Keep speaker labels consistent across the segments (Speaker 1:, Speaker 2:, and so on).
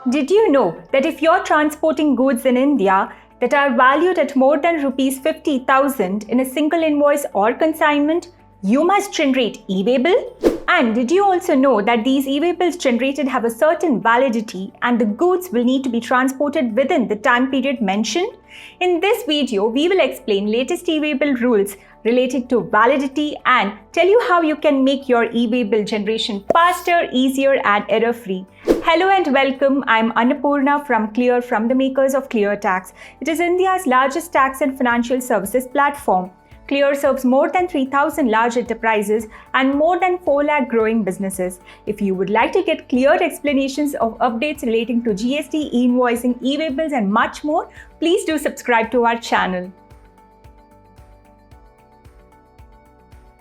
Speaker 1: Did you know that if you're transporting goods in India that are valued at more than rupees 50,000 in a single invoice or consignment, you must generate e-way bill? And did you also know that these e-way bills generated have a certain validity and the goods will need to be transported within the time period mentioned? In this video, we will explain latest e-way bill rules related to validity and tell you how you can make your e-way bill generation faster, easier and error-free. Hello and welcome. I'm Annapurna from the makers of Clear Tax. It is India's largest tax and financial services platform. Clear serves more than 3,000 large enterprises and more than 4 lakh growing businesses. If you would like to get clear explanations of updates relating to GST, e-Invoicing, e-way bills and much more, please do subscribe to our channel.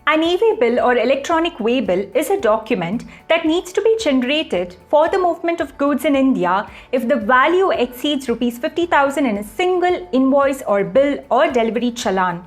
Speaker 1: An e-way bill or electronic way bill is a document that needs to be generated for the movement of goods in India if the value exceeds rupees 50,000 in a single invoice or bill or delivery challan.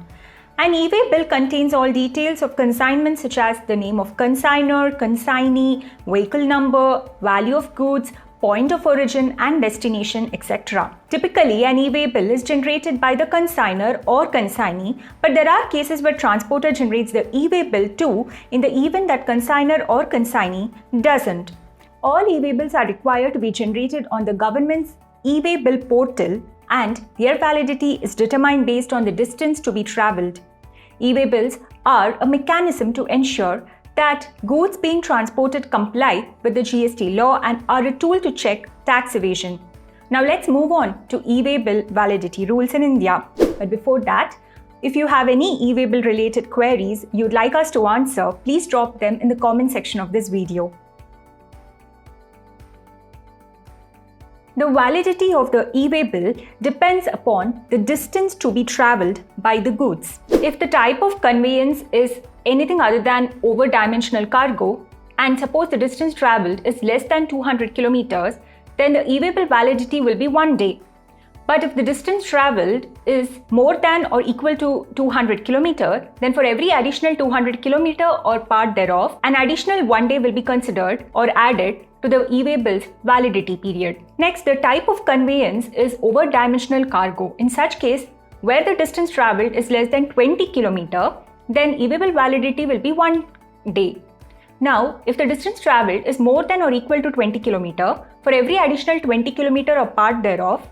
Speaker 1: An e-way bill contains all details of consignment such as the name of consignor, consignee, vehicle number, value of goods, point of origin and destination, etc. Typically, an e-way bill is generated by the consignor or consignee, but there are cases where transporter generates the e-way bill too in the event that consignor or consignee doesn't. All e-way bills are required to be generated on the government's e-way bill portal and their validity is determined based on the distance to be travelled. E-way bills are a mechanism to ensure that goods being transported comply with the GST law and are a tool to check tax evasion. Now let's move on to e-way bill validity rules in India. But before that, if you have any e-way bill related queries you'd like us to answer, please drop them in the comment section of this video. The validity of the e-way bill depends upon the distance to be travelled by the goods. If the type of conveyance is anything other than over-dimensional cargo, and suppose the distance travelled is less than 200 kilometers, then the e-way bill validity will be 1 day. But if the distance travelled is more than or equal to 200 kilometers, then for every additional 200 kilometer or part thereof, an additional 1 day will be considered or added to the e-way bill's validity period. Next, the type of conveyance is over-dimensional cargo. In such case, where the distance travelled is less than 20 kilometer, then e-way bill validity will be 1 day. Now, if the distance travelled is more than or equal to 20 kilometer, for every additional 20 kilometer or part thereof,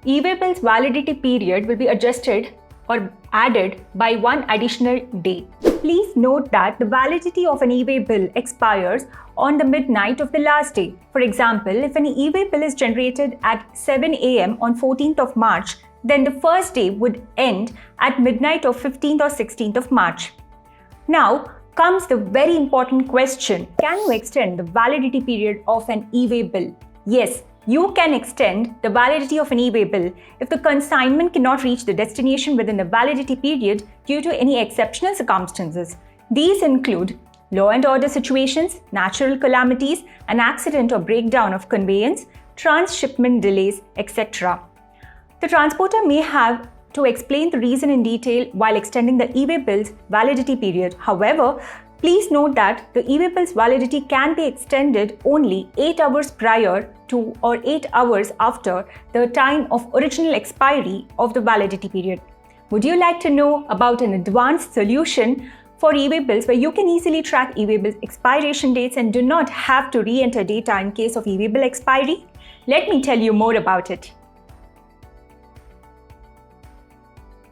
Speaker 1: e-way bill's validity period will be adjusted or added by 1 additional day. Please note that the validity of an e-way bill expires on the midnight of the last day. For example, if an e-way bill is generated at 7 am on 14th of March, then the first day would end at midnight of 15th or 16th of March. Now comes the very important question: can you extend the validity period of an e-way bill? Yes, you can extend the validity of an e-way bill if the consignment cannot reach the destination within the validity period due to any exceptional circumstances. These include law and order situations, natural calamities, an accident or breakdown of conveyance, transshipment delays, etc. The transporter may have to explain the reason in detail while extending the e-way bill's validity period. However, please note that the e-way bill's validity can be extended only 8 hours prior to or 8 hours after the time of original expiry of the validity period. Would you like to know about an advanced solution for e-way bills where you can easily track e-way bill expiration dates and do not have to re-enter data in case of e-way bill expiry? Let me tell you more about it.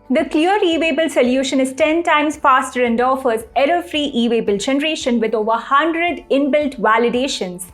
Speaker 1: The Clear e-way bill solution is 10 times faster and offers error-free e-way bill generation with over 100 inbuilt validations.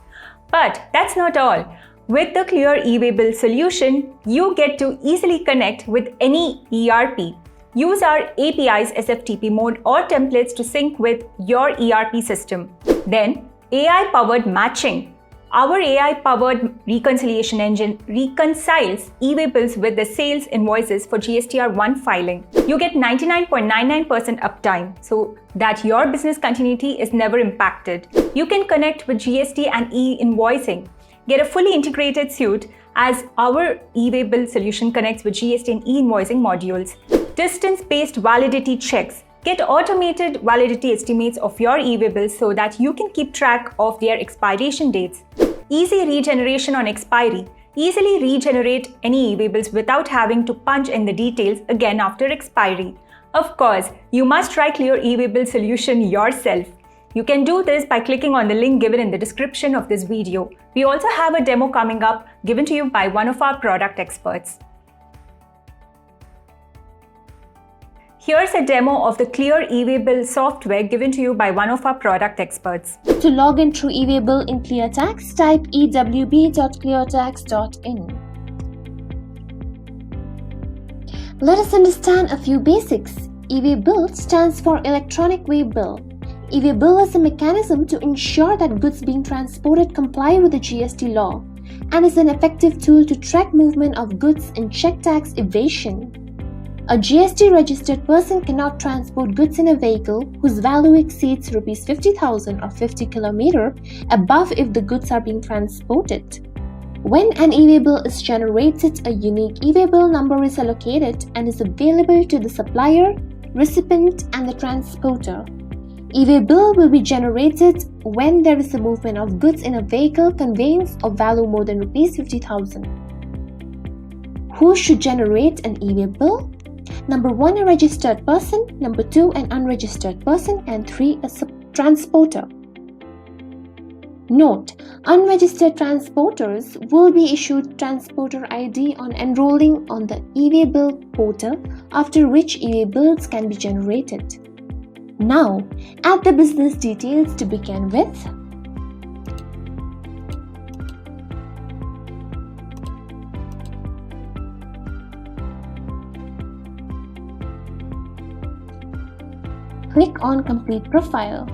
Speaker 1: But that's not all. With the Clear e-way bill solution, you get to easily connect with any ERP. Use our API's SFTP mode or templates to sync with your ERP system. Then, AI-powered matching. Our AI-powered reconciliation engine reconciles e-way bills with the sales invoices for GSTR 1 filing. You get 99.99% uptime so that your business continuity is never impacted. You can connect with GST and e-Invoicing. Get a fully integrated suite as our e-way bill solution connects with GST and e-Invoicing modules. Distance-based validity checks. Get automated validity estimates of your e-way bills so that you can keep track of their expiration dates. Easy regeneration on expiry. Easily regenerate any e-way bills without having to punch in the details again after expiry. Of course, you must try Clear e-way bill solution yourself. You can do this by clicking on the link given in the description of this video. We also have a demo coming up given to you by one of our product experts. Here's a demo of the Clear e-way bill software given to you by one of our product experts.
Speaker 2: To log in through e-way bill in ClearTax, type ewb.cleartax.in. Let us understand a few basics. E-way bill stands for Electronic Way Bill. E-way bill is a mechanism to ensure that goods being transported comply with the GST law and is an effective tool to track movement of goods and check tax evasion. A GST registered person cannot transport goods in a vehicle whose value exceeds Rs 50,000 or 50 km above if the goods are being transported. When an e-way bill is generated, a unique e-way bill number is allocated and is available to the supplier, recipient, and the transporter. E-way bill will be generated when there is a movement of goods in a vehicle conveyance of value more than Rs 50,000. Who should generate an e-way bill? Number 1, a registered person. Number 2, an unregistered person. And 3, a transporter. Note, unregistered transporters will be issued transporter ID on enrolling on the e-way bill portal, after which e-way bills can be generated. Now, add the business details to begin with. Click on Complete Profile.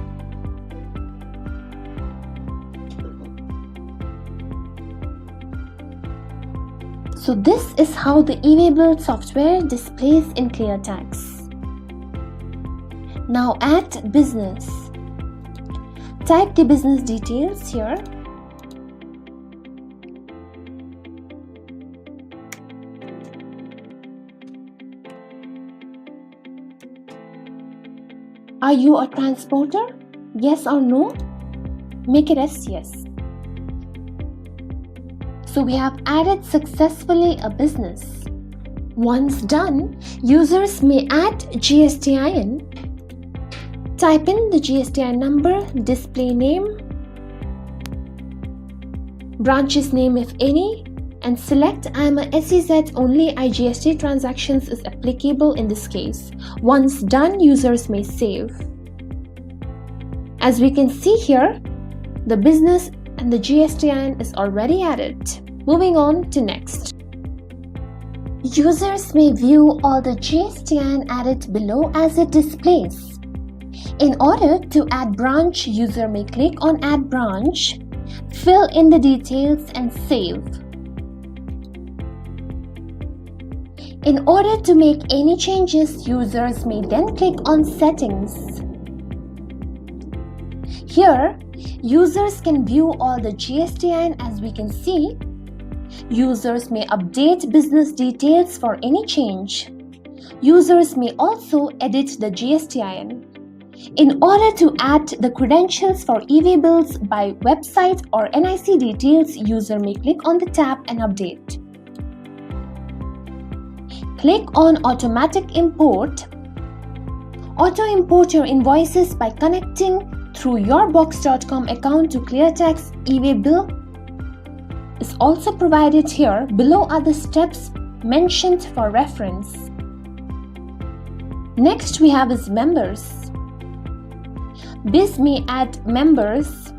Speaker 2: So this is how the e-way bill software displays in ClearTax. Now add business. Type the business details here. Are you a transporter? Yes or no? Make it as yes. So we have added successfully a business. Once done, users may add GSTIN. Type in the GSTIN number, display name, branch's name if any, and select I am a SEZ only IGST transactions is applicable in this case. Once done, users may save. As we can see here, the business and the GSTIN is already added. Moving on to next. Users may view all the GSTIN added below as it displays. In order to add branch, user may click on Add Branch, fill in the details and save. In order to make any changes, users may then click on Settings. Here, users can view all the GSTIN as we can see. Users may update business details for any change. Users may also edit the GSTIN. In order to add the credentials for e-way bills by website or NIC details, user may click on the tab and update. Click on Automatic Import. Auto-import your invoices by connecting through your box.com account to ClearTax e-way bill is also provided here. Below are the steps mentioned for reference. Next we have is members. Biz may add members.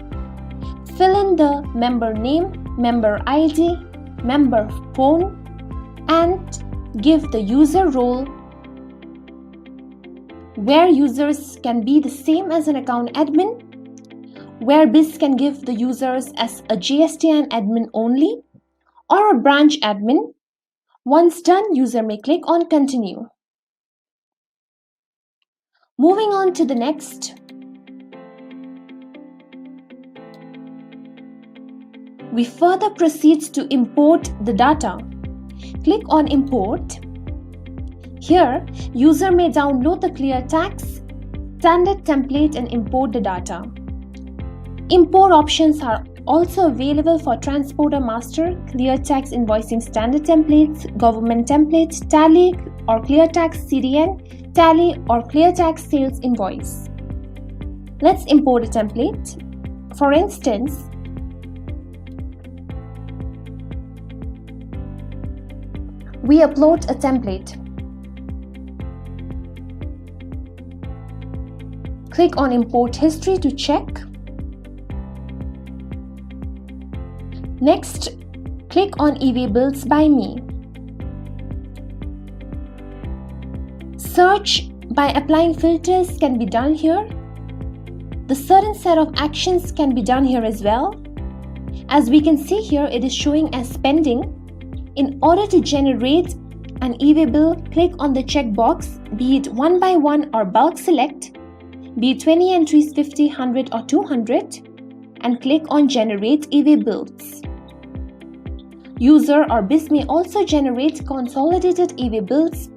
Speaker 2: Fill in the member name, member ID, member phone, and give the user role, where users can be the same as an account admin, where Biz can give the users as a GSTIN admin only or a branch admin. Once done, user may click on Continue. Moving on to the next. We further proceed to import the data. Click on Import. Here, user may download the ClearTax standard template and import the data. Import options are also available for Transporter Master, Clear Tax Invoicing Standard Templates, Government Template, Tally or Clear Tax CDN, Tally or Clear Tax Sales Invoice. Let's import a template. For instance, we upload a template. Click on Import History to check. Next, click on e-Way Bills by me. Search by applying filters can be done here. The certain set of actions can be done here as well. As we can see here, it is showing as pending. In order to generate an e-Way bill, click on the checkbox, be it 1 by 1 or bulk select, be it 20 entries, 50, 100 or 200, and click on Generate e-Way Bills. User or BIS may also generate consolidated e-Way bills.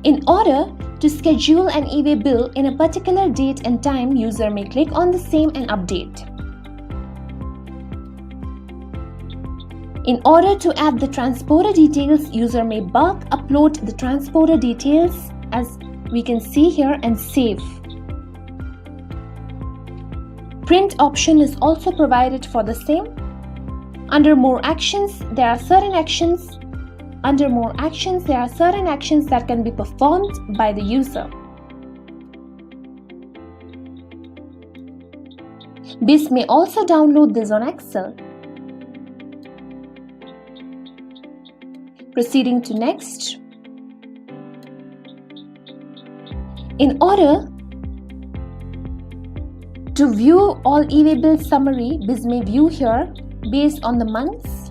Speaker 2: In order to schedule an e-Way bill in a particular date and time, user may click on the same and update. In order to add the transporter details, user may bulk upload the transporter details as we can see here and save. Print option is also provided for the same. Under More Actions, there are certain actions. Under More Actions, there are certain actions that can be performed by the user. BIS may also download this on Excel. Proceeding to next. In order to view all e-Way bill summary, BIS may view here based on the months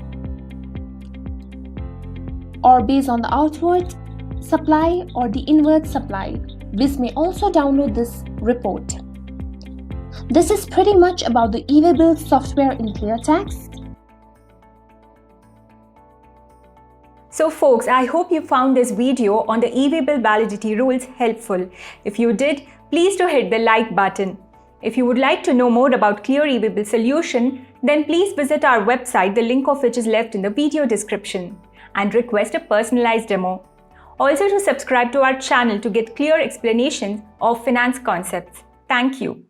Speaker 2: or based on the outward supply or the inward supply. BIS may also download this report. This is pretty much about the e-Way bill software in ClearTax.
Speaker 1: So folks, I hope you found this video on the e-Way bill validity rules helpful. If you did, please do hit the like button. If you would like to know more about Clear e-Way bill solution, then please visit our website, the link of which is left in the video description, and request a personalized demo. Also to subscribe to our channel to get clear explanations of finance concepts. Thank you.